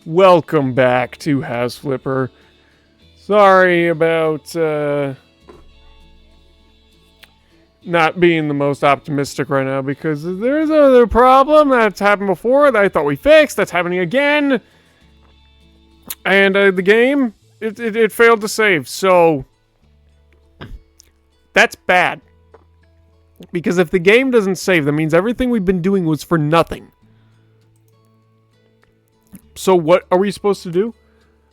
Welcome back to House Flipper. Sorry about not being the most optimistic right now because there's another problem that's happened before that I thought we fixed that's happening again. And the game, it failed to save. So, that's bad. Because if the game doesn't save, that means everything we've been doing was for nothing. So what are we supposed to do?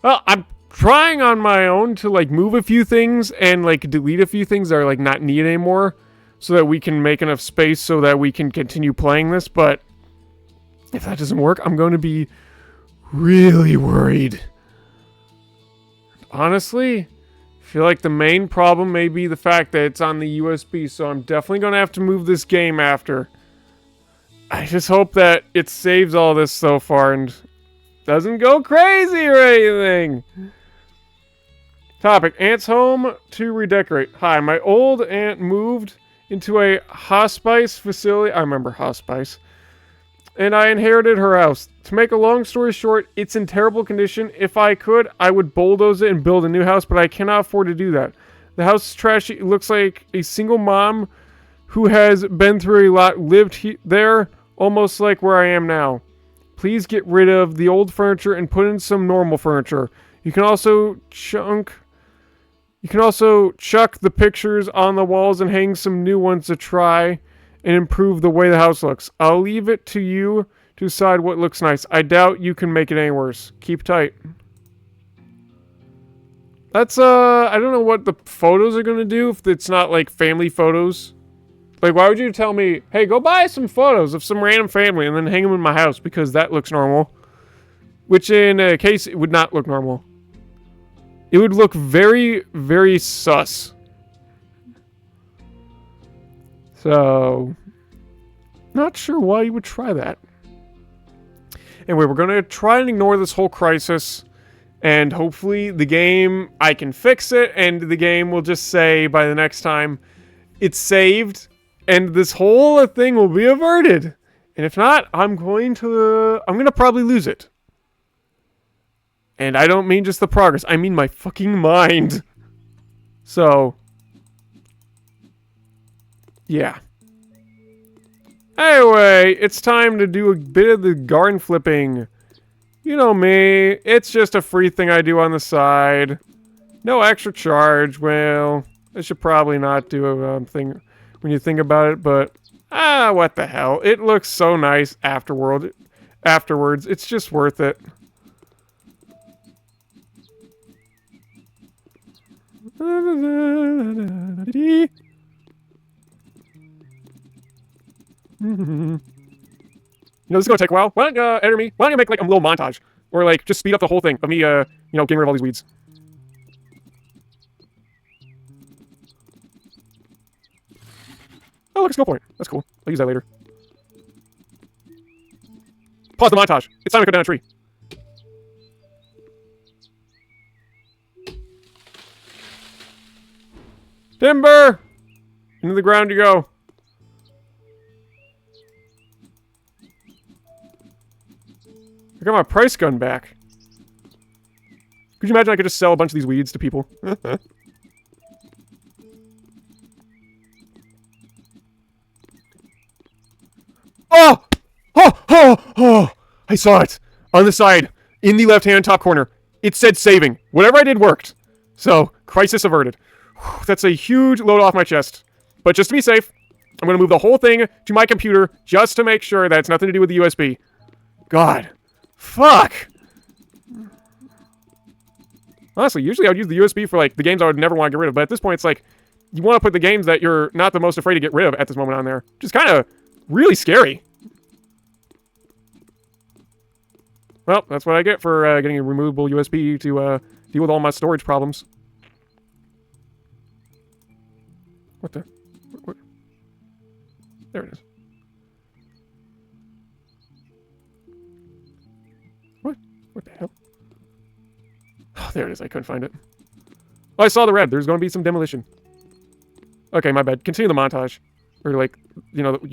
Well, I'm trying on my own to move a few things and delete a few things that are not needed anymore so that we can make enough space so that we can continue playing this, but if that doesn't work, I'm going to be really worried. Honestly, I feel like the main problem may be the fact that it's on the USB, so I'm definitely going to have to move this game after. I just hope that it saves all this so far and doesn't go crazy or anything. Topic: Aunt's home to redecorate. Hi, my old aunt moved into a hospice facility. I remember hospice. And I inherited her house. To make a long story short, it's in terrible condition. If I could, I would bulldoze it and build a new house, but I cannot afford to do that. The house is trashy. It looks like a single mom who has been through a lot lived there, almost like where I am now. Please get rid of the old furniture and put in some normal furniture. You can also chuck the pictures on the walls and hang some new ones to try and improve the way the house looks. I'll leave it to you to decide what looks nice. I doubt you can make it any worse. Keep tight. That's I don't know what the photos are gonna do if it's not family photos. Why would you tell me, hey, go buy some photos of some random family and then hang them in my house because that looks normal? Which in a case, it would not look normal. It would look very, very sus. So, not sure why you would try that. Anyway, we're going to try and ignore this whole crisis. And hopefully the game, I can fix it. And the game will just say by the next time, it's saved. And this whole thing will be averted. And if not, I'm going to probably lose it. And I don't mean just the progress. I mean my fucking mind. So, yeah. Anyway, it's time to do a bit of the garden flipping. You know me. It's just a free thing I do on the side. No extra charge. Well, I should probably not do a thing when you think about it, but what the hell? It looks so nice afterwards. It's just worth it. This is gonna take a while. Why don't you enter me? Why don't you make a little montage? Or just speed up the whole thing of me getting rid of all these weeds. Oh, look, a skill point. That's cool. I'll use that later. Pause the montage. It's time to cut down a tree. Timber! Into the ground you go. I got my price gun back. Could you imagine I could just sell a bunch of these weeds to people? Oh! Oh! Oh! Oh! I saw it! On the side, in the left-hand top corner. It said saving. Whatever I did worked. So, crisis averted. Whew, that's a huge load off my chest. But just to be safe, I'm going to move the whole thing to my computer just to make sure that it's nothing to do with the USB. God. Fuck! Honestly, usually I would use the USB for the games I would never want to get rid of, but at this point it's you want to put the games that you're not the most afraid to get rid of at this moment on there. Which is kind of really scary. Well, that's what I get for getting a removable USB to deal with all my storage problems. What the? What? There it is. What? What the hell? Oh, there it is. I couldn't find it. Oh, I saw the red. There's going to be some demolition. Okay, my bad. Continue the montage. Or,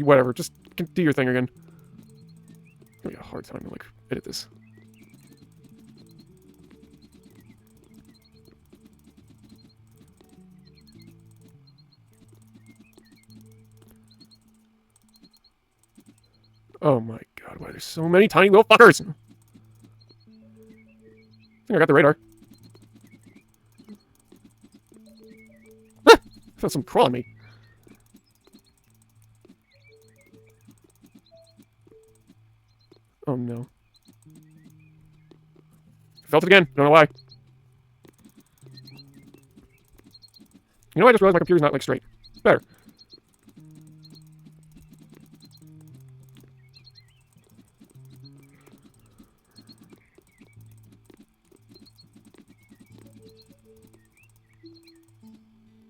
whatever. Just do your thing again. Give me a hard time to, edit this. Oh my god, why there's so many tiny little fuckers? I think I got the radar. Ah! I felt some crawl on me. Oh no. I felt it again. Don't know why. You know, I just realized my computer's not, like, straight. Better.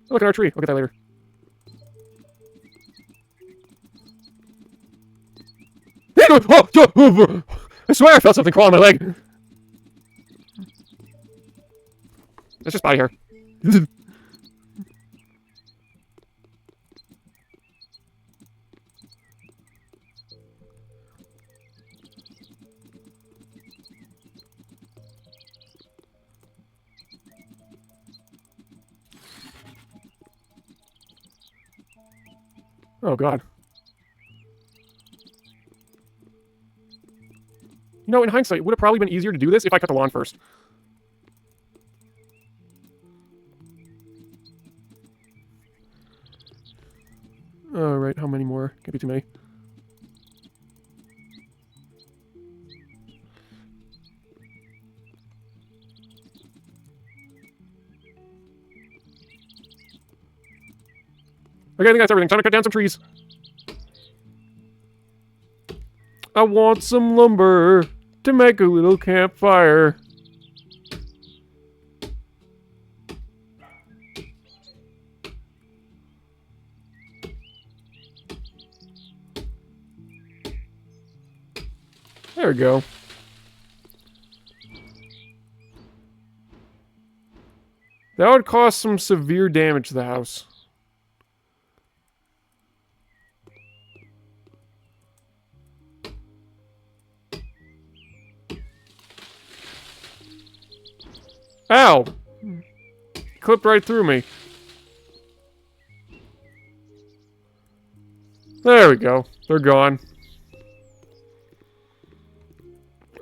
Look at our tree. Look at that later. I swear I felt something crawl on my leg. Let's just body hair. Oh god. You know, in hindsight, it would have probably been easier to do this if I cut the lawn first. Alright, how many more? Can't be too many. Okay, I think that's everything. Time to cut down some trees. I want some lumber to make a little campfire. There we go. That would cause some severe damage to the house. Ow! Clipped right through me. There we go. They're gone.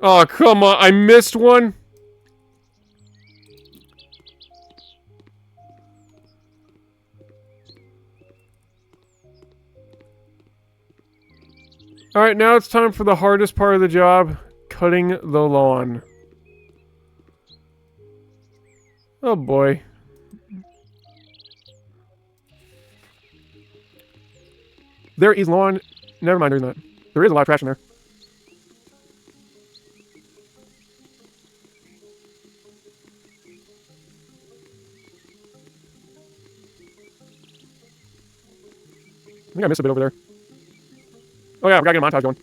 Oh, come on. I missed one? Alright, now it's time for the hardest part of the job. Cutting the lawn. Oh boy. There is lawn. Never mind, there's not. There is a lot of trash in there. I think I missed a bit over there. Oh yeah, we gotta get a montage going.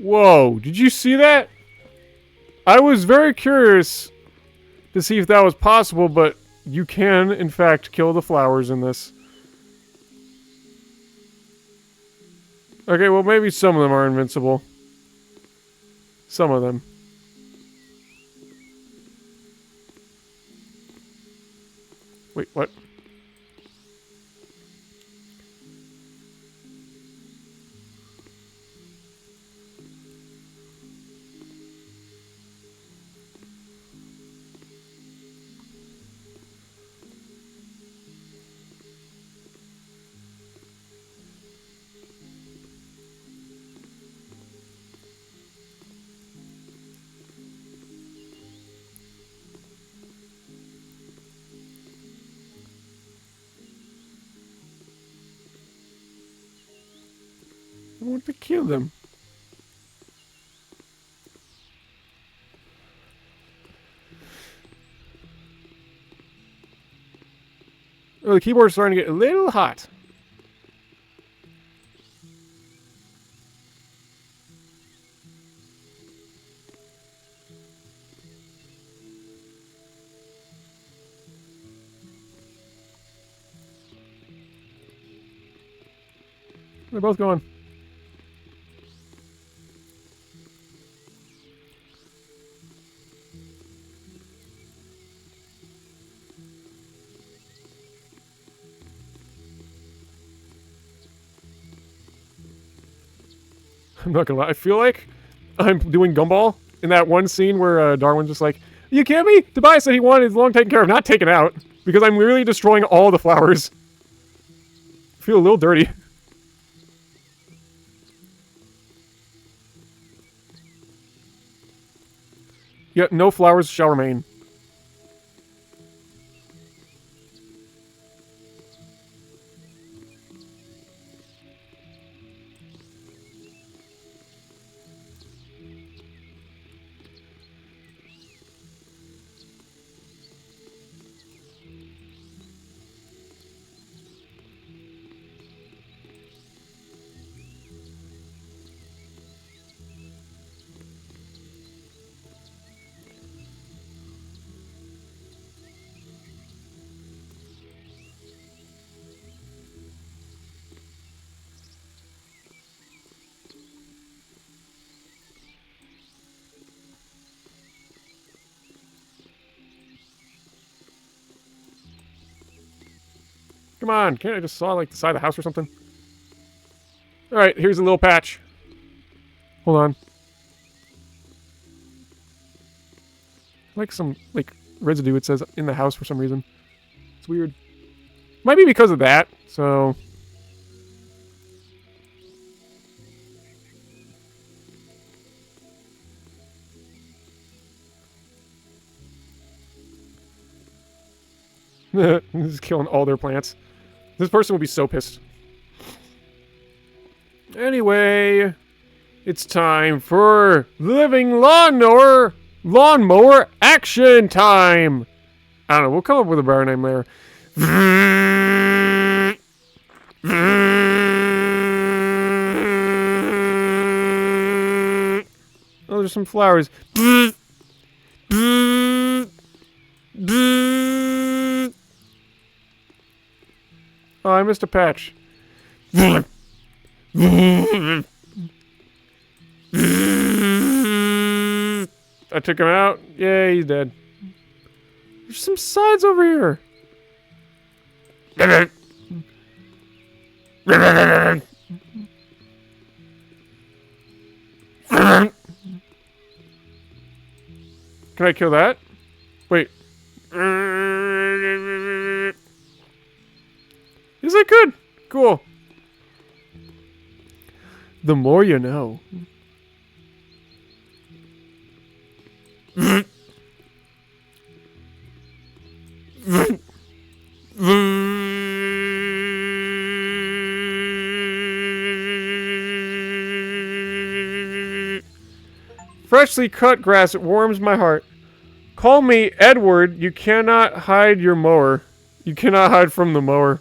Whoa, did you see that? I was very curious to see if that was possible, but you can, in fact, kill the flowers in this. Okay, well, maybe some of them are invincible. Some of them. Wait, what? I want to kill them. Oh, the keyboard's starting to get a little hot. They're both going. I'm not gonna lie, I feel like I'm doing Gumball in that one scene where Darwin's just like, "You kidding me? Tobias said he wanted his lawn taken care of, not taken out, because I'm literally destroying all the flowers." I feel a little dirty. Yet no flowers shall remain. Come on, can't I just saw like the side of the house or something? Alright, here's a little patch. Hold on. Like some, like, residue it says in the house for some reason. It's weird. Might be because of that, so... Just killing all their plants. This person will be so pissed. Anyway, it's time for Living Lawnmower Action Time! I don't know, we'll come up with a better name later. Oh, there's some flowers. Oh, I missed a patch. I took him out. Yeah, he's dead. There's some sides over here. Can I kill that? Wait. Is it good? Cool. The more you know. Freshly cut grass, it warms my heart. Call me Edward, you cannot hide your mower. You cannot hide from the mower.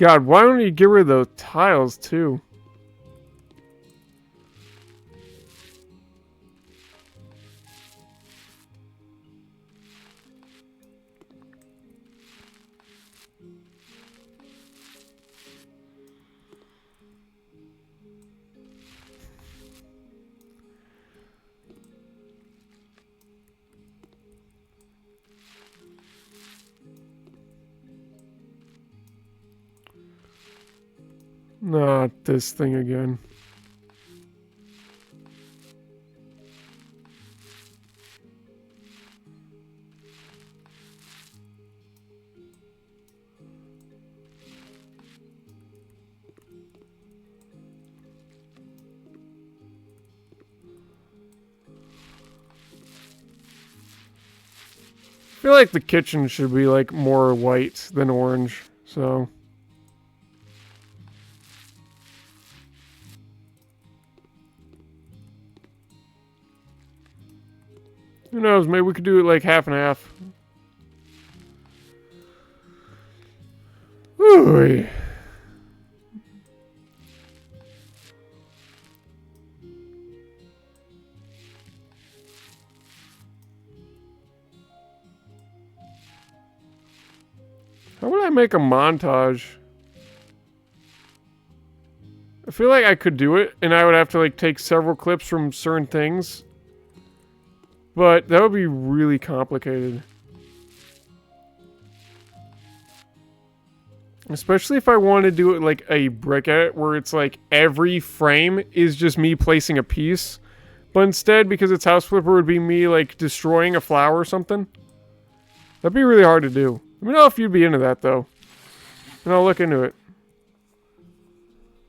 God, why don't you get rid of those tiles, too? Not this thing again. I feel like the kitchen should be like more white than orange, so. Who knows, maybe we could do it like half and half. Ooh. How would I make a montage? I feel like I could do it, and I would have to like take several clips from certain things. But that would be really complicated. Especially if I want to do it like a brick edit, where it's like every frame is just me placing a piece. But instead, because it's House Flipper, would be me like destroying a flower or something. That'd be really hard to do. Let me know if you'd be into that, though. And I'll look into it.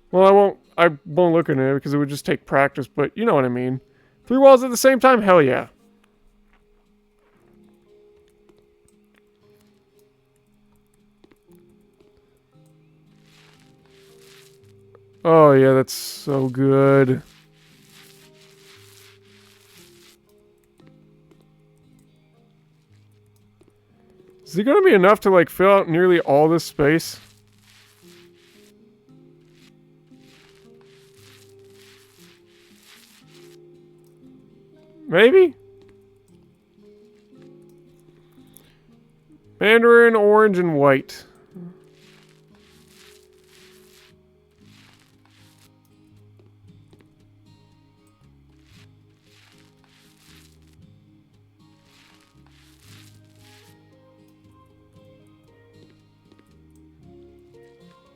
Well, I won't look into it because it would just take practice, but you know what I mean. 3 walls at the same time? Hell yeah. Oh yeah, that's so good. Is it gonna be enough to like fill out nearly all this space? Maybe? Mandarin, orange, and white.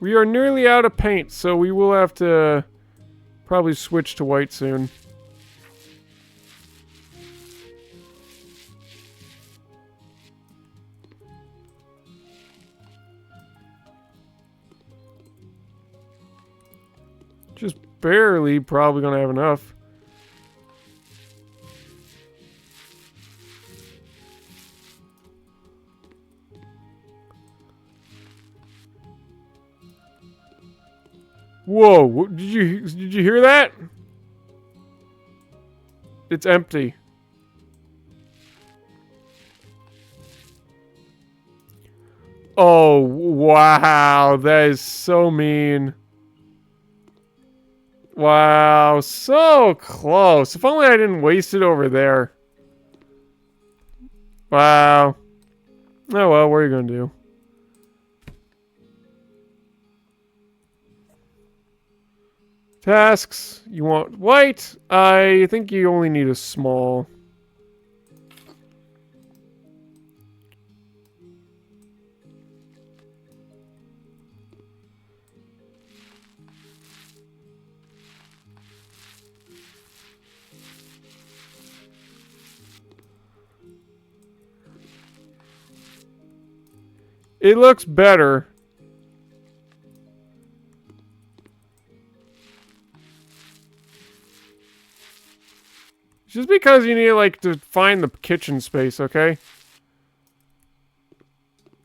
We are nearly out of paint, so we will have to probably switch to white soon. Just barely probably gonna have enough. Whoa, did you hear that? It's empty. Oh, wow, that is so mean. Wow, so close. If only I didn't waste it over there. Wow. Oh well, what are you gonna do? Tasks. You want white? I think you only need a small. It looks better. Just because you need like to find the kitchen space, okay?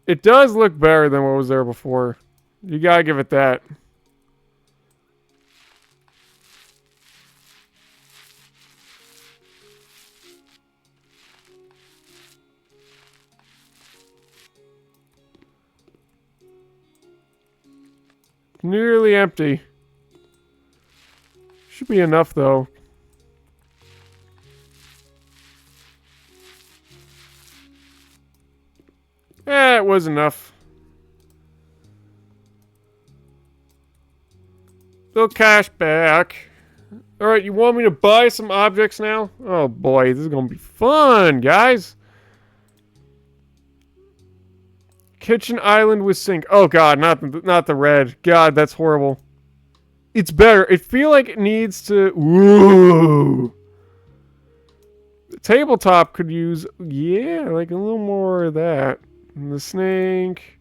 It does look better than what was there before. You gotta give it that. Nearly empty. Should be enough, though. It was enough. Little cash back. Alright, you want me to buy some objects now? Oh boy, this is gonna be fun, guys. Kitchen island with sink. Oh god, not the red. God, that's horrible. It's better. It feel like it needs to... Whoa. The tabletop could use... Yeah, like a little more of that. And the snake...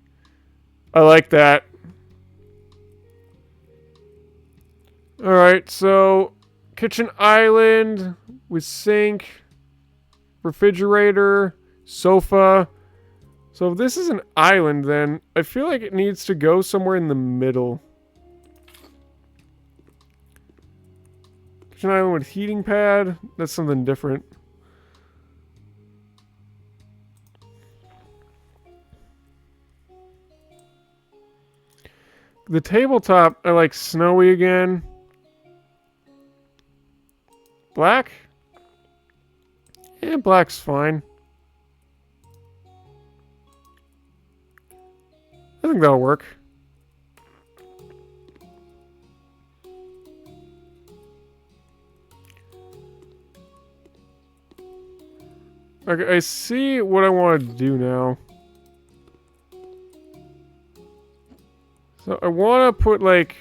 I like that. Alright, so... Kitchen island with sink, refrigerator, sofa. So if this is an island, then I feel like it needs to go somewhere in the middle. Kitchen island with heating pad. That's something different. The tabletop, I like snowy again. Black? Yeah, black's fine. I think that'll work. Okay, I see what I want to do now. So I want to put like...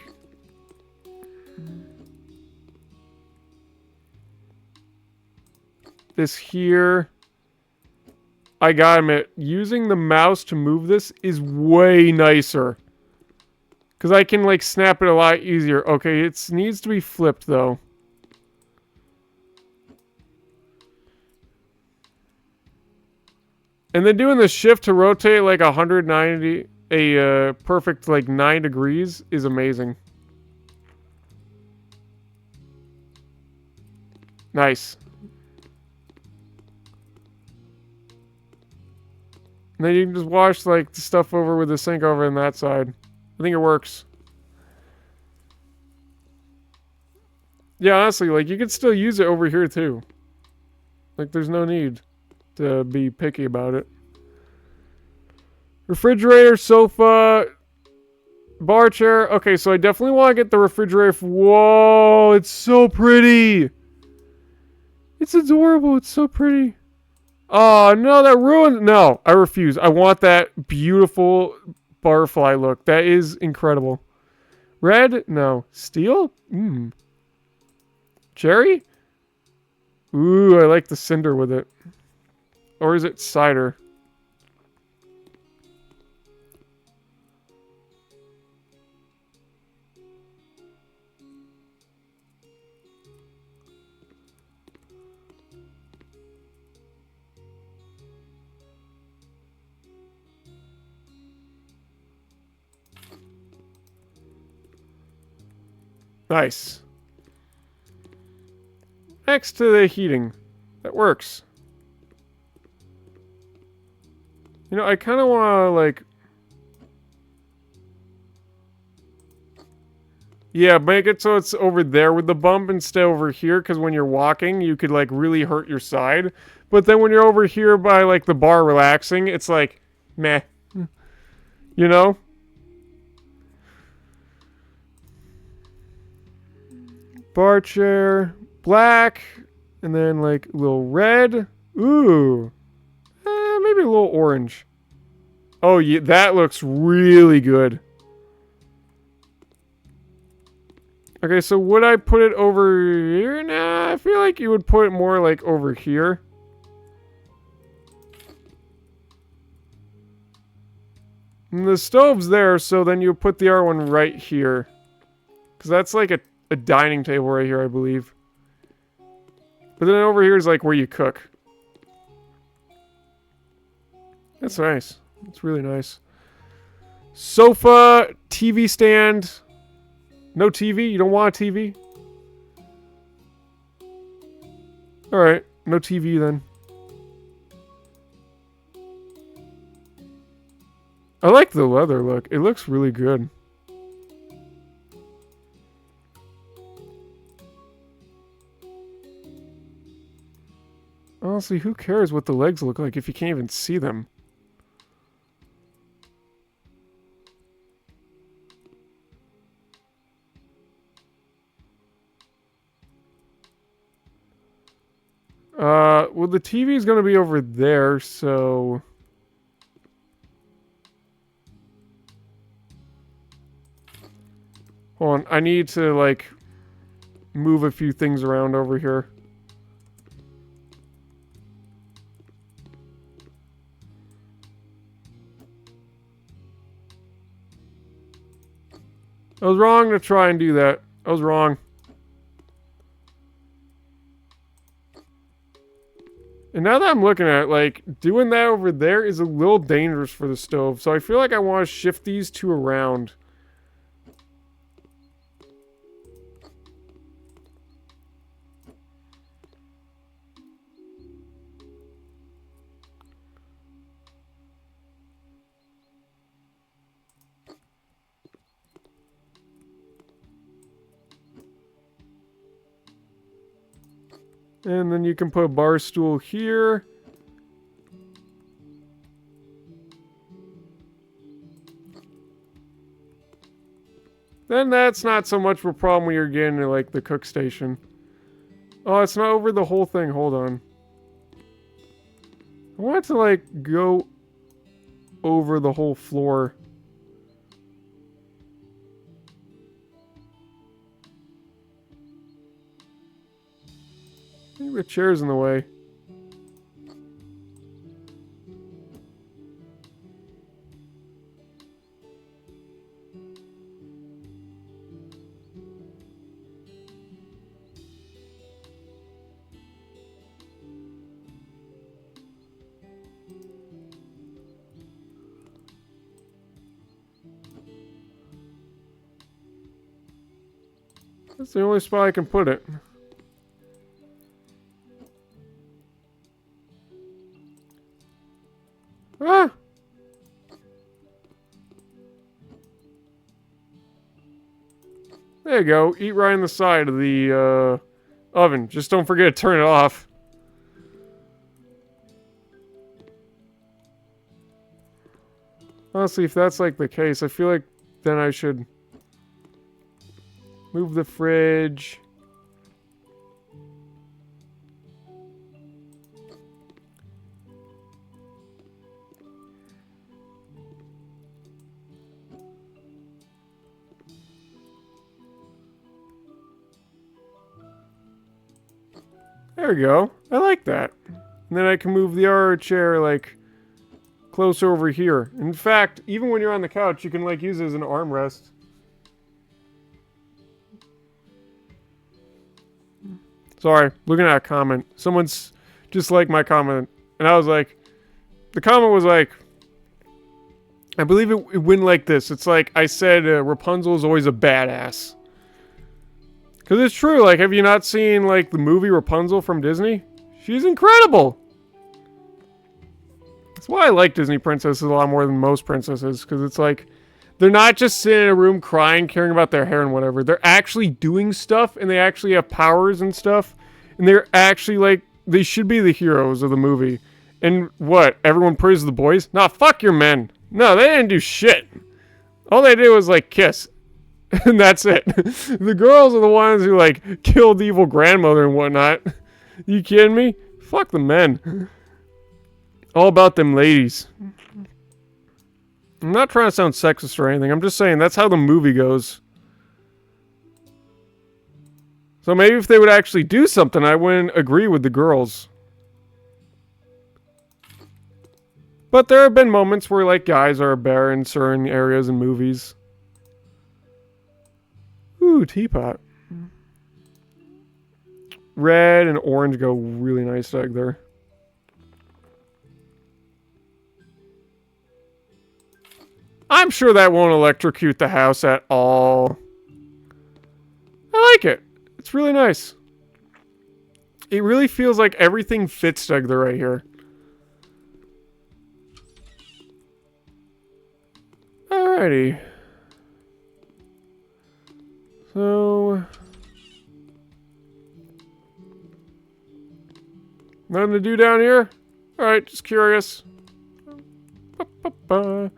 this here. I gotta admit, using the mouse to move this is way nicer. Because I can, like, snap it a lot easier. Okay, it needs to be flipped, though. And then doing the shift to rotate, like, 190, a perfect, like, 9 degrees is amazing. Nice. And then you can just wash, like, the stuff over with the sink over on that side. I think it works. Yeah, honestly, like, you could still use it over here, too. Like, there's no need to be picky about it. Refrigerator, sofa, bar chair. Okay, so I definitely want to get the refrigerator. Whoa, it's so pretty. It's adorable. It's so pretty. Oh, no, that ruined... No, I refuse. I want that beautiful butterfly look. That is incredible. Red? No. Steel? Mmm. Cherry? Ooh, I like the cinder with it. Or is it cider? Nice. Next to the heating. That works. You know, I kind of want to, like... Yeah, make it so it's over there with the bump instead over here, because when you're walking, you could, like, really hurt your side. But then when you're over here by, like, the bar relaxing, it's like, meh. You know? Bar chair, black, and then like a little red. Ooh, maybe a little orange. Oh yeah, that looks really good. Okay, so would I put it over here? Nah, I feel like you would put it more like over here. And the stove's there, so then you put the other one right here. Because that's like a dining table right here, I believe. But then over here is like where you cook. That's nice. It's really nice. Sofa, TV stand. No TV? You don't want a TV? Alright, no TV then. I like the leather look. It looks really good. Honestly, who cares what the legs look like if you can't even see them? Well, the TV is going to be over there, so... Hold on, I need to, like, move a few things around over here. I was wrong to try and do that. I was wrong. And now that I'm looking at it, like, doing that over there is a little dangerous for the stove. So I feel like I want to shift these two around. And then you can put a bar stool here. Then that's not so much of a problem when you're getting to, like, the cook station. Oh, it's not over the whole thing. Hold on. I want it to, like, go over the whole floor. I think the chair's in the way. That's the only spot I can put it. Ah! There you go. Eat right in the side of the oven. Just don't forget to turn it off. Honestly, if that's like the case, I feel like then I should move the fridge. There we go. I like that. And then I can move the other chair, like, closer over here. In fact, even when you're on the couch, you can, like, use it as an armrest. Sorry, looking at a comment. Someone's just liked my comment. And I was like, the comment was like, I believe it went like this. It's like, I said Rapunzel is always a badass. Because it's true, like, have you not seen, like, the movie Rapunzel from Disney? She's incredible! That's why I like Disney princesses a lot more than most princesses, because it's like, they're not just sitting in a room crying, caring about their hair and whatever. They're actually doing stuff, and they actually have powers and stuff. And they're actually, like, they should be the heroes of the movie. And what? Everyone praises the boys? Nah, fuck your men. No, they didn't do shit. All they did was, like, kiss. And that's it. The girls are the ones who, like, killed the evil grandmother and whatnot. You kidding me? Fuck the men. All about them ladies. I'm not trying to sound sexist or anything. I'm just saying that's how the movie goes. So maybe if they would actually do something, I wouldn't agree with the girls. But there have been moments where, like, guys are bare in certain areas and movies. Ooh, teapot. Red and orange go really nice together. I'm sure that won't electrocute the house at all. I like it. It's really nice. It really feels like everything fits together right here. Alrighty. So... Nothing to do down here? Alright, just curious. Ba-ba-ba.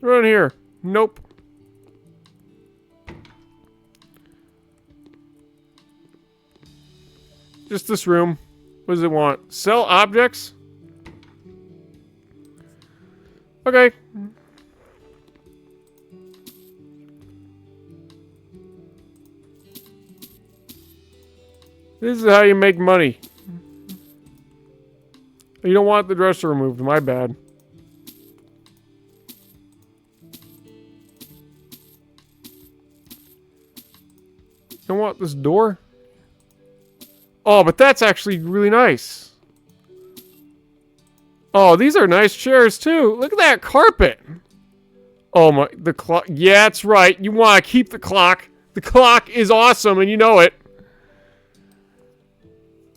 Run here. Nope. Just this room. What does it want? Sell objects? Okay. This is how you make money. You don't want the dresser removed. My bad. You don't want this door? Oh, but that's actually really nice. Oh, these are nice chairs too. Look at that carpet. Oh my, the clock. Yeah, that's right. You want to keep the clock. The clock is awesome and you know it.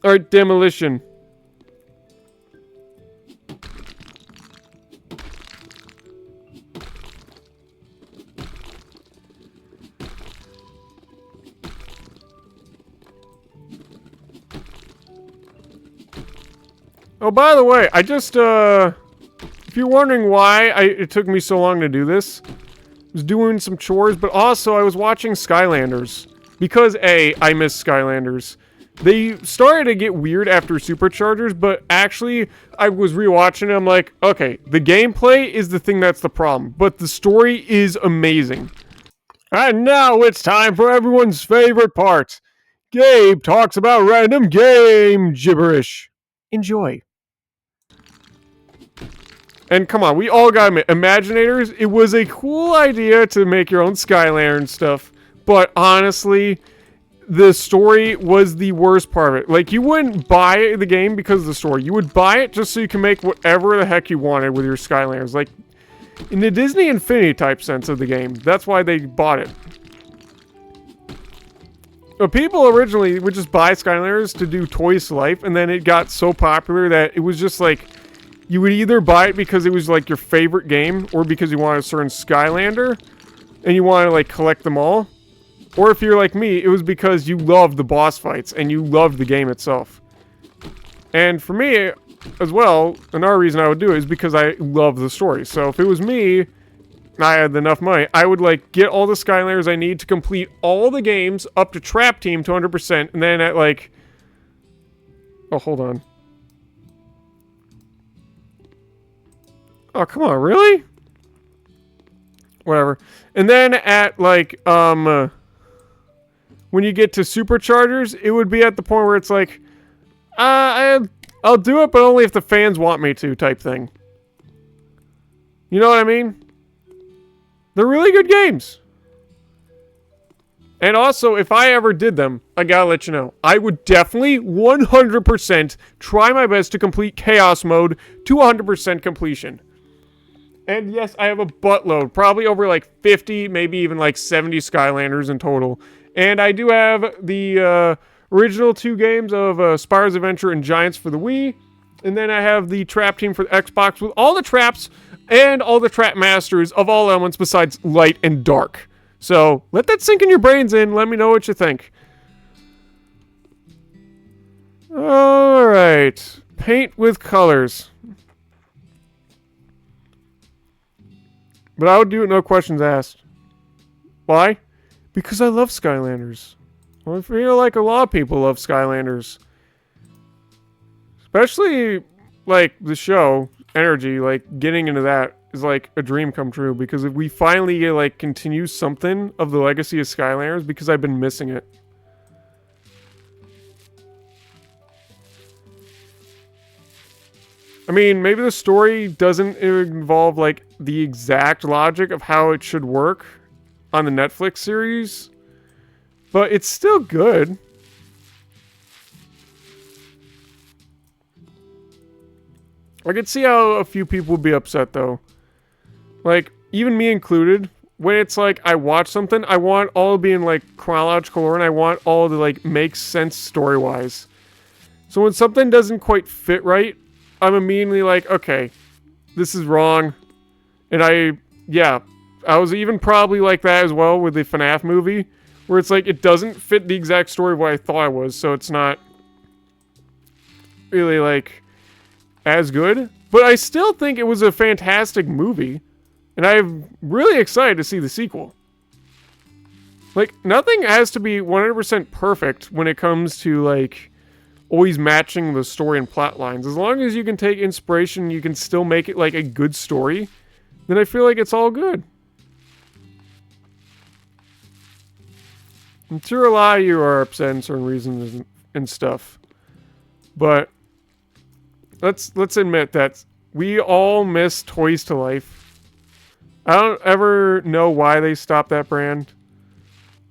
Alright, demolition. Oh, by the way, I just, if you're wondering why it took me so long to do this, I was doing some chores, but also I was watching Skylanders. Because, A, I miss Skylanders. They started to get weird after Superchargers, but actually, I was rewatching it, I'm like, okay, the gameplay is the thing that's the problem, but the story is amazing. And now it's time for everyone's favorite part. Gabe talks about random game gibberish. Enjoy. And come on, we all got Imaginators. It was a cool idea to make your own Skylander and stuff, but honestly, the story was the worst part of it. Like, you wouldn't buy the game because of the story. You would buy it just so you can make whatever the heck you wanted with your Skylanders. Like, in the Disney Infinity type sense of the game. That's why they bought it. But people originally would just buy Skylanders to do Toys to Life, and then it got so popular that it was just like, you would either buy it because it was like your favorite game, or because you wanted a certain Skylander, and you wanted to like collect them all. Or if you're like me, it was because you loved the boss fights, and you loved the game itself. And for me, as well, another reason I would do it is because I love the story. So if it was me, and I had enough money, I would like get all the Skylanders I need to complete all the games up to Trap Team to 100%, and then at like... Oh, hold on. Oh, come on, really? Whatever. And then at, like, when you get to Superchargers, it would be at the point where it's like, I'll do it, but only if the fans want me to, type thing. You know what I mean? They're really good games. And also, if I ever did them, I gotta let you know, I would definitely 100% try my best to complete Chaos Mode to 100% completion. And yes, I have a buttload, probably over like 50, maybe even like 70 Skylanders in total. And I do have the original 2 games of Spyro's Adventure and Giants for the Wii. And then I have the Trap Team for the Xbox with all the traps and all the trap masters of all elements besides light and dark. So let that sink in your brains and let me know what you think. Alright. Paint with colors. But I would do it no questions asked. Why? Because I love Skylanders. Well, I feel like a lot of people love Skylanders. Especially, like, the show, Energy, like, getting into that is like a dream come true. Because if we finally get, like, continue something of the legacy of Skylanders, because I've been missing it. I mean, maybe the story doesn't involve, like, the exact logic of how it should work on the Netflix series, but it's still good. I could see how a few people would be upset, though. Like, even me included, when it's like, I watch something, I want all to be in, like, chronological order, and I want all to, like, make sense story-wise. So when something doesn't quite fit right, I'm immediately like, okay, this is wrong. And yeah, I was even probably like that as well with the FNAF movie, where it's like it doesn't fit the exact story of what I thought it was, so it's not really like as good. But I still think it was a fantastic movie, and I'm really excited to see the sequel. Like, nothing has to be 100% perfect when it comes to like always matching the story and plot lines. As long as you can take inspiration, you can still make it like a good story, then I feel like it's all good. I'm sure a lot of you are upset in certain reasons and stuff. But let's admit that we all miss Toys to Life. I don't ever know why they stopped that brand.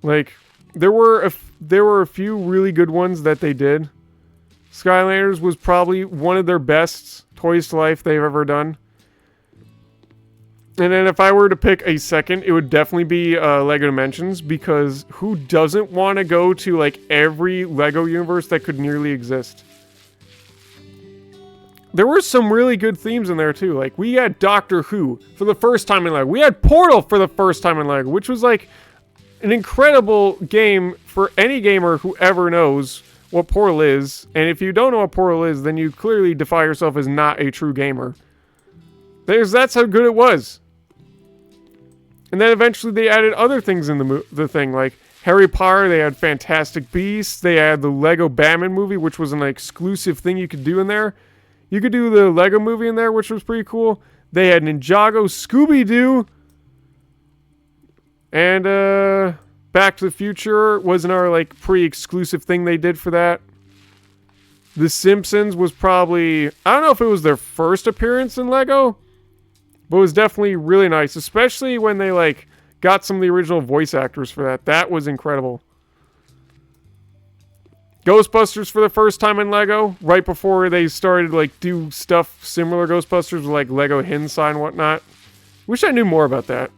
Like, there were a few really good ones that they did. Skylanders was probably one of their best Toys to Life they've ever done. And then if I were to pick a second, it would definitely be LEGO Dimensions, because who doesn't want to go to like every LEGO universe that could nearly exist? There were some really good themes in there too. Like, we had Doctor Who for the first time in LEGO. We had Portal for the first time in LEGO, which was like an incredible game for any gamer who ever knows what Portal is. And if you don't know what Portal is, then you clearly define yourself as not a true gamer. That's how good it was. And then eventually they added other things in the thing, like Harry Potter. They had Fantastic Beasts. They had the Lego Batman movie, which was an exclusive thing you could do in there. You could do the Lego movie in there, which was pretty cool. They had Ninjago, Scooby-Doo, and Back to the Future was another like pre-exclusive thing they did for that. The Simpsons was probably, I don't know if it was their first appearance in Lego, but it was definitely really nice, especially when they like got some of the original voice actors for that. That was incredible. Ghostbusters for the first time in Lego, right before they started like do stuff similar to Ghostbusters with like Lego Hinside and whatnot. Wish I knew more about that.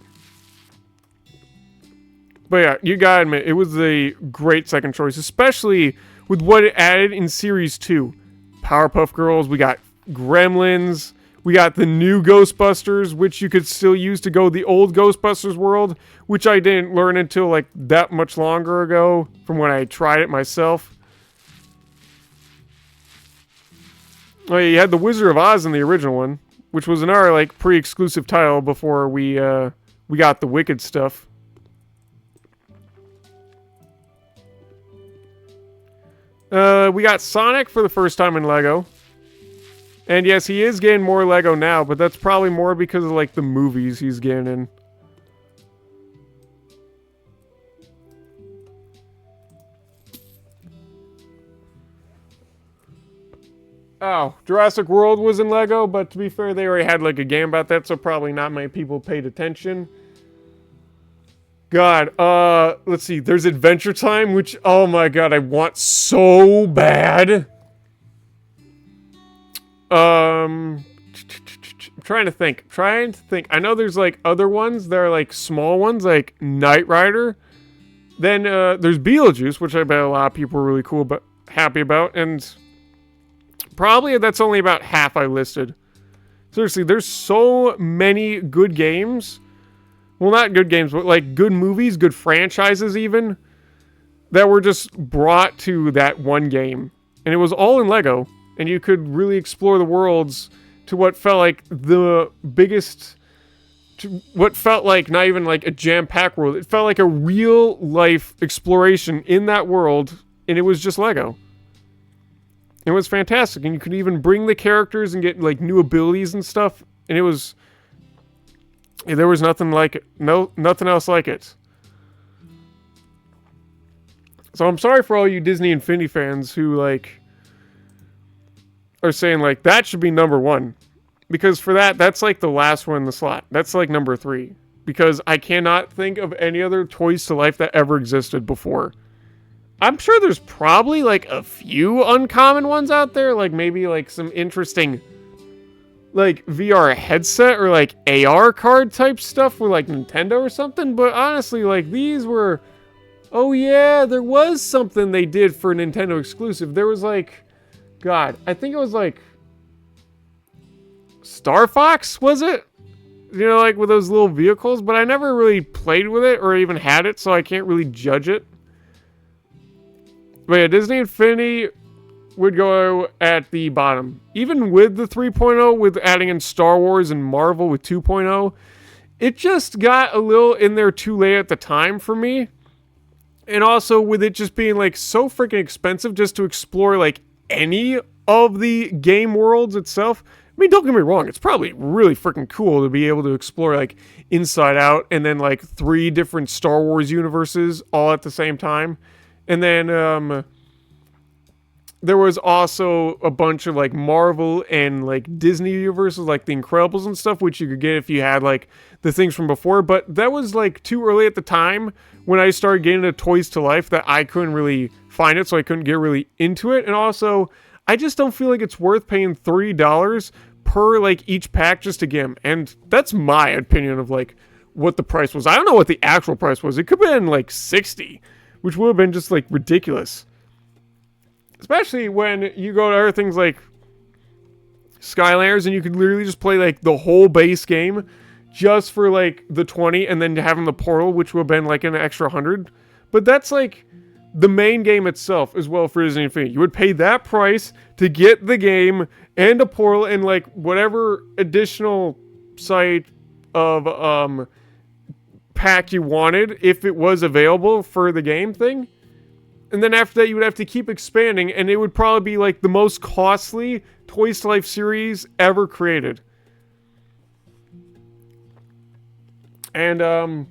But yeah, you gotta admit, it was a great second choice, especially with what it added in Series 2. Powerpuff Girls, we got Gremlins, we got the new Ghostbusters, which you could still use to go the old Ghostbusters world, which I didn't learn until like that much longer ago from when I tried it myself. Oh yeah, you had the Wizard of Oz in the original one, which was another like pre-exclusive title before we got the Wicked stuff. We got Sonic for the first time in Lego. And yes, he is getting more Lego now, but that's probably more because of like the movies he's getting in. Oh, Jurassic World was in Lego, but to be fair, they already had like a game about that, so probably not many people paid attention. God, let's see. There's Adventure Time, which, oh my god, I want so bad. I'm trying to think. I know there's like other ones that are like small ones, like Knight Rider. Then there's Beetlejuice, which I bet a lot of people are really cool, but happy about, and probably that's only about half I listed. Seriously, there's so many good games. Well, not good games, but like good movies, good franchises even, that were just brought to that one game. And it was all in Lego. And you could really explore the worlds to what felt like the biggest, to what felt like not even like a jam-packed world. It felt like a real life exploration in that world. And it was just Lego. It was fantastic. And you could even bring the characters and get like new abilities and stuff. And it was... there was nothing like it. Nothing else like it. So I'm sorry for all you Disney Infinity fans who like are saying like that should be number 1, because for that's like the last one in the slot. That's like number 3, because I cannot think of any other Toys to Life that ever existed before. I'm sure there's probably like a few uncommon ones out there, like maybe like some interesting like VR headset or like AR card type stuff with like Nintendo or something, but honestly, like these were, oh yeah, there was something they did for Nintendo exclusive. There was like, God, I think it was like Star Fox, was it? you know, like with those little vehicles, but I never really played with it or even had it, so I can't really judge it. But yeah, Disney Infinity would go at the bottom. Even with the 3.0, with adding in Star Wars and Marvel with 2.0, it just got a little in there too late at the time for me. And also with it just being like so freaking expensive just to explore like any of the game worlds itself. I mean, don't get me wrong, it's probably really freaking cool to be able to explore like Inside Out and then like 3 different Star Wars universes all at the same time. And then there was also a bunch of like Marvel and like Disney universes, like the Incredibles and stuff, which you could get if you had like the things from before. But that was like too early at the time when I started getting into Toys to Life that I couldn't really find it, so I couldn't get really into it. And also, I just don't feel like it's worth paying $3 per like each pack just to get them. And that's my opinion of like what the price was. I don't know what the actual price was. It could have been like $60, which would have been just like ridiculous. Especially when you go to other things like Skylanders and you could literally just play like the whole base game just for like the 20 and then having the portal, which would have been like an extra 100. But that's like the main game itself as well for Disney Infinity. You would pay that price to get the game and a portal and like whatever additional site of pack you wanted if it was available for the game thing. And then after that, you would have to keep expanding, and it would probably be like the most costly Toys to Life series ever created. And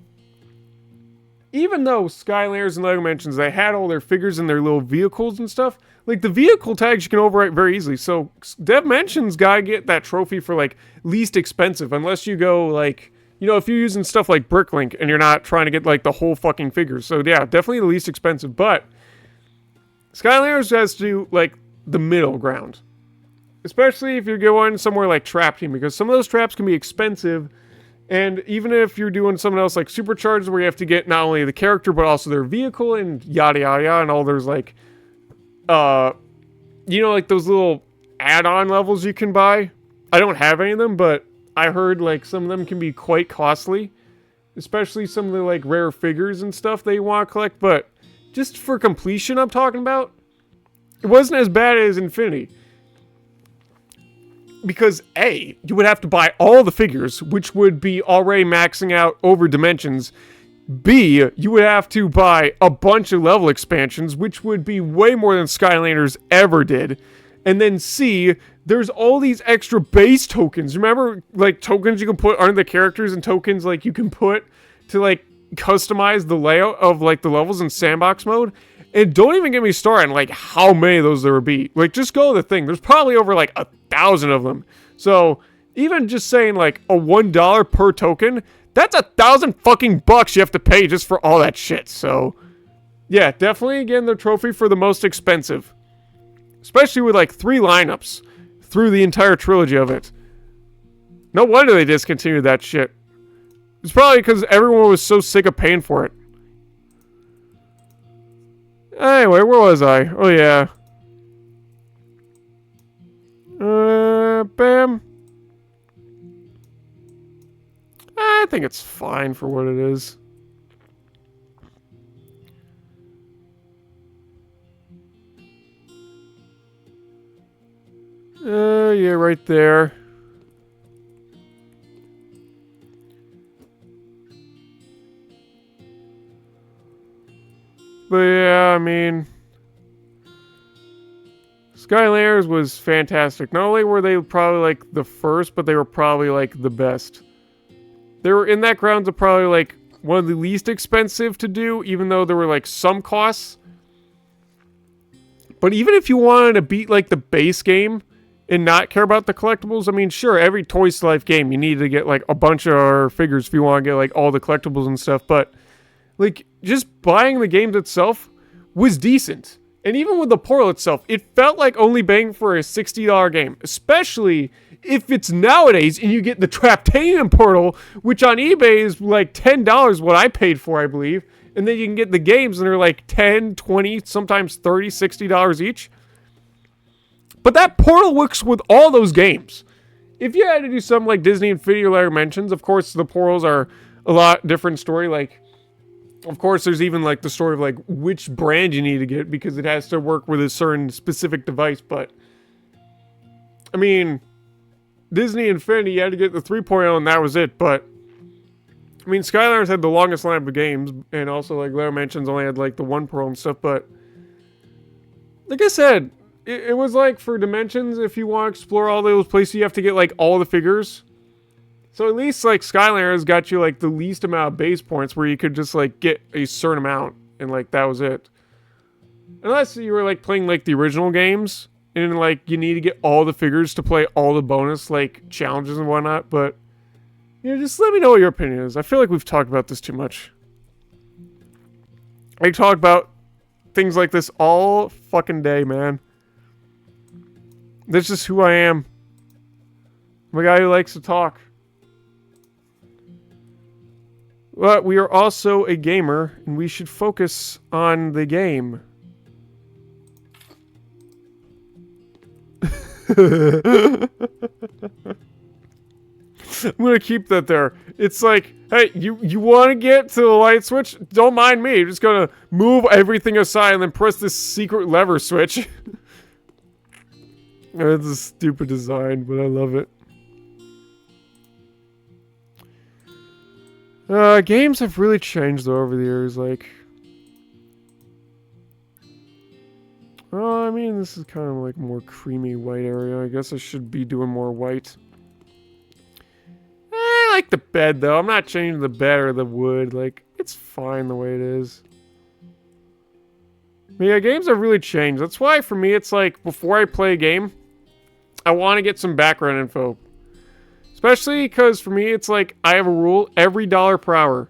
even though Skylanders and LEGO Mansions, they had all their figures and their little vehicles and stuff, like the vehicle tags you can overwrite very easily. So Dev Mansions gotta get that trophy for like least expensive, unless you go like, you know, if you're using stuff like Bricklink and you're not trying to get like the whole fucking figure. So yeah, definitely the least expensive, but Skylanders has to do, like, the middle ground. Especially if you're going somewhere like Trap Team, because some of those traps can be expensive, and even if you're doing something else like Supercharged, where you have to get not only the character, but also their vehicle, and yada yada yada, and all there's, like, you know, like those little add-on levels you can buy. I don't have any of them, but I heard, like, some of them can be quite costly. Especially some of the, like, rare figures and stuff that you want to collect, but just for completion, I'm talking about, it wasn't as bad as Infinity. Because A, you would have to buy all the figures, which would be already maxing out over dimensions. B, you would have to buy a bunch of level expansions, which would be way more than Skylanders ever did. And then C, there's all these extra base tokens. Remember, like, tokens you can put under the characters and tokens, like, you can put to, like, customize the layout of like the levels in sandbox mode? And don't even get me started on like how many of those there would be. Like, just go to the thing. There's probably over like 1,000 of them. So even just saying like a $1 per token, that's 1,000 fucking bucks you have to pay just for all that shit. So yeah, definitely again the trophy for the most expensive, especially with like 3 lineups through the entire trilogy of it. No wonder they discontinued that shit. It's probably because everyone was so sick of paying for it. Anyway, where was I? Oh, yeah. Bam. I think it's fine for what it is. Yeah, right there. But yeah, I mean, Skylanders was fantastic. Not only were they probably like the first, but they were probably like the best. They were in that grounds of probably like one of the least expensive to do, even though there were like some costs. But even if you wanted to beat like the base game and not care about the collectibles, I mean, sure, every Toys to Life game you need to get like a bunch of figures if you want to get like all the collectibles and stuff, but like, just buying the games itself was decent. And even with the portal itself, it felt like only paying for a $60 game. Especially if it's nowadays and you get the Traptanium portal, which on eBay is like $10 what I paid for, I believe. And then you can get the games and they're like $10, $20, sometimes $30, $60 each. But that portal works with all those games. if you had to do something like Disney Infinity or Layer Mentions, of course the portals are a lot different story. Like, of course, there's even like the story of like which brand you need to get because it has to work with a certain specific device. But I mean, Disney Infinity, you had to get the 3.0 and that was it. But I mean, Skylanders had the longest lineup of games, and also like Layer Mentions only had like the one pearl and stuff. But like I said, it was like for Dimensions, if you want to explore all those places, you have to get like all the figures. So at least like Skylanders got you like the least amount of base points where you could just like get a certain amount and like that was it. Unless you were like playing like the original games and like you need to get all the figures to play all the bonus like challenges and whatnot. But you know, just let me know what your opinion is. I feel like we've talked about this too much. I talk about things like this all fucking day, man. That's just who I am. I'm a guy who likes to talk. But we are also a gamer, and we should focus on the game. I'm gonna keep that there. It's like, hey, you want to get to the light switch? Don't mind me. I'm just gonna move everything aside and then press this secret lever switch. It's a stupid design, but I love it. Games have really changed though over the years, like... I mean, this is kind of like more creamy white area. I guess I should be doing more white. I like the bed though. I'm not changing the bed or the wood. Like, it's fine the way it is. But yeah, games have really changed. That's why for me it's like, before I play a game, I want to get some background info. Especially because for me, it's like, I have a rule, every dollar per hour.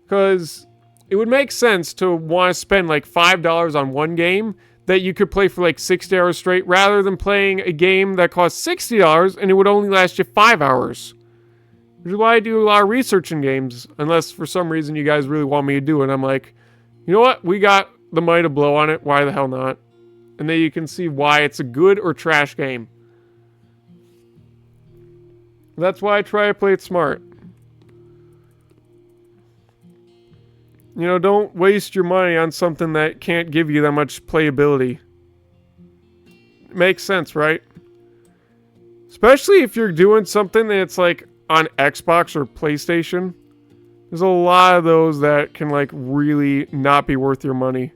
Because it would make sense to want to spend like $5 on one game that you could play for like 60 hours straight, rather than playing a game that costs $60 and it would only last you 5 hours. Which is why I do a lot of research in games, unless for some reason you guys really want me to do it. I'm like, you know what? We got the money to blow on it. Why the hell not? And then you can see why it's a good or trash game. That's why I try to play it smart. You know, don't waste your money on something that can't give you that much playability. It makes sense, right? Especially if you're doing something that's like on Xbox or PlayStation. There's a lot of those that can like really not be worth your money.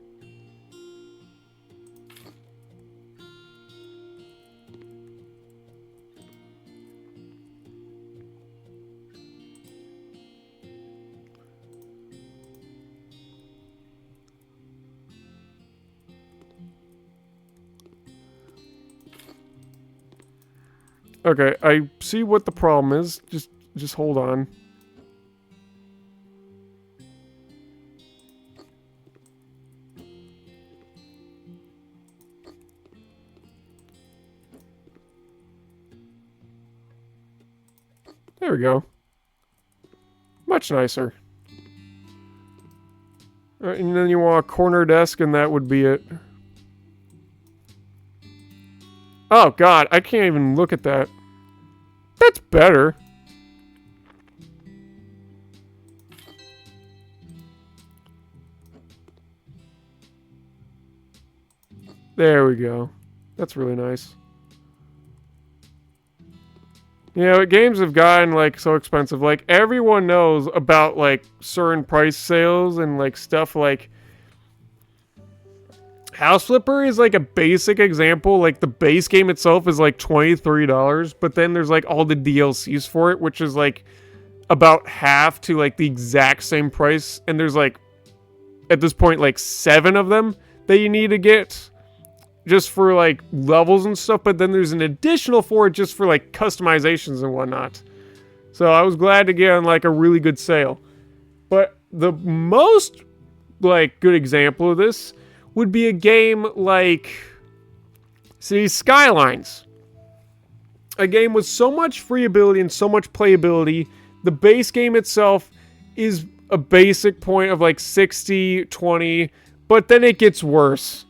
Okay, I see what the problem is. Just hold on. There we go. Much nicer. And then you want a corner desk and that would be it. Oh god, I can't even look at that. That's better. There we go. That's really nice. You know, games have gotten like so expensive. Like everyone knows about like certain price sales and like stuff like House Flipper is like a basic example. Like the base game itself is like $23, but then there's like all the DLCs for it, which is like about half to like the exact same price. And there's like, at this point, like 7 of them that you need to get just for like levels and stuff. But then there's an additional 4 just for like customizations and whatnot. So I was glad to get on like a really good sale. But the most like good example of this would be a game like Cities Skylines. A game with so much free ability and so much playability. The base game itself is a basic point of like 60-20, but then it gets worse.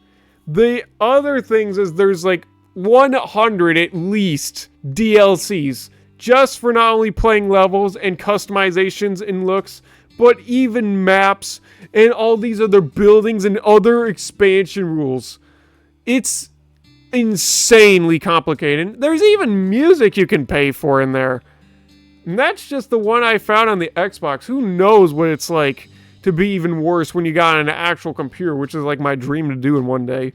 The other things is there's like 100 at least DLCs just for not only playing levels and customizations and looks, but even maps and all these other buildings and other expansion rules. It's insanely complicated. There's even music you can pay for in there. And that's just the one I found on the Xbox. Who knows what it's like to be even worse when you got an actual computer, which is like my dream to do in one day.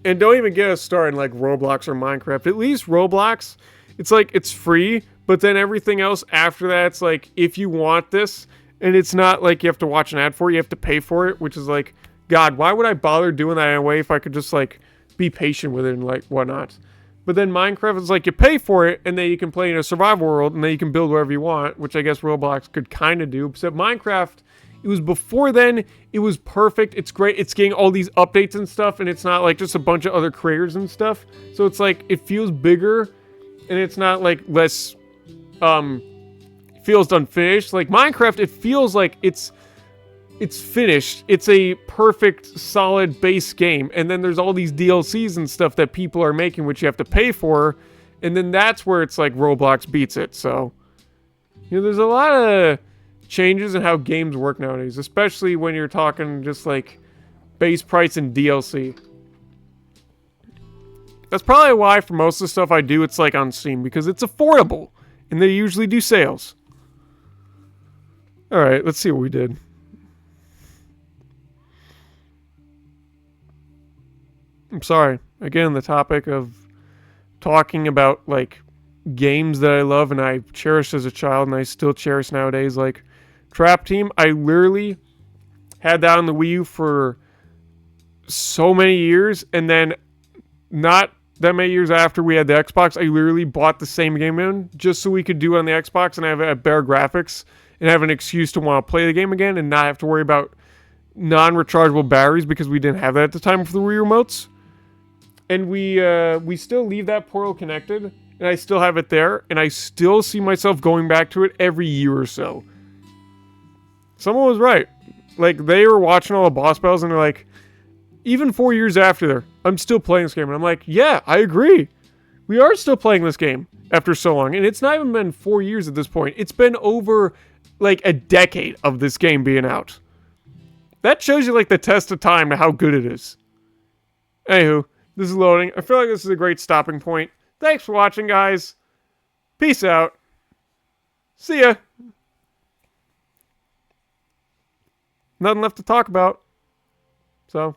And don't even get us started like Roblox or Minecraft. At least Roblox, it's like it's free, but then everything else after that, it's like if you want this, and it's not like you have to watch an ad for it, you have to pay for it, which is like, God, why would I bother doing that anyway if I could just like be patient with it and like whatnot? But then Minecraft is like you pay for it, and then you can play in a survival world, and then you can build wherever you want, which I guess Roblox could kind of do. Except Minecraft, it was before then, it was perfect, it's great, it's getting all these updates and stuff, and it's not like just a bunch of other creators and stuff. So it's like, it feels bigger, and it's not like less, feels unfinished. Like Minecraft, it feels like it's finished. It's a perfect, solid base game. And then there's all these DLCs and stuff that people are making, which you have to pay for. And then that's where it's like Roblox beats it. So, you know, there's a lot of changes in how games work nowadays, especially when you're talking just like base price and DLC. That's probably why for most of the stuff I do, it's like on Steam, because it's affordable. And they usually do sales. Alright, let's see what we did. I'm sorry. Again, the topic of talking about, like, games that I love and I cherished as a child and I still cherish nowadays. Like, Trap Team, I literally had that on the Wii U for so many years. And then, not that many years after we had the Xbox, I literally bought the same game in just so we could do it on the Xbox and have better graphics and have an excuse to want to play the game again and not have to worry about non-rechargeable batteries because we didn't have that at the time for the Wii remotes. And we still leave that portal connected, and I still have it there, and I still see myself going back to it every year or so. Someone was right. Like, they were watching all the boss battles, and they're like, even 4 years after there, I'm still playing this game. And I'm like, yeah, I agree. We are still playing this game after so long. And it's not even been 4 years at this point. It's been over, like, a decade of this game being out. That shows you, like, the test of time to how good it is. Anywho, this is loading. I feel like this is a great stopping point. Thanks for watching, guys. Peace out. See ya. Nothing left to talk about. So...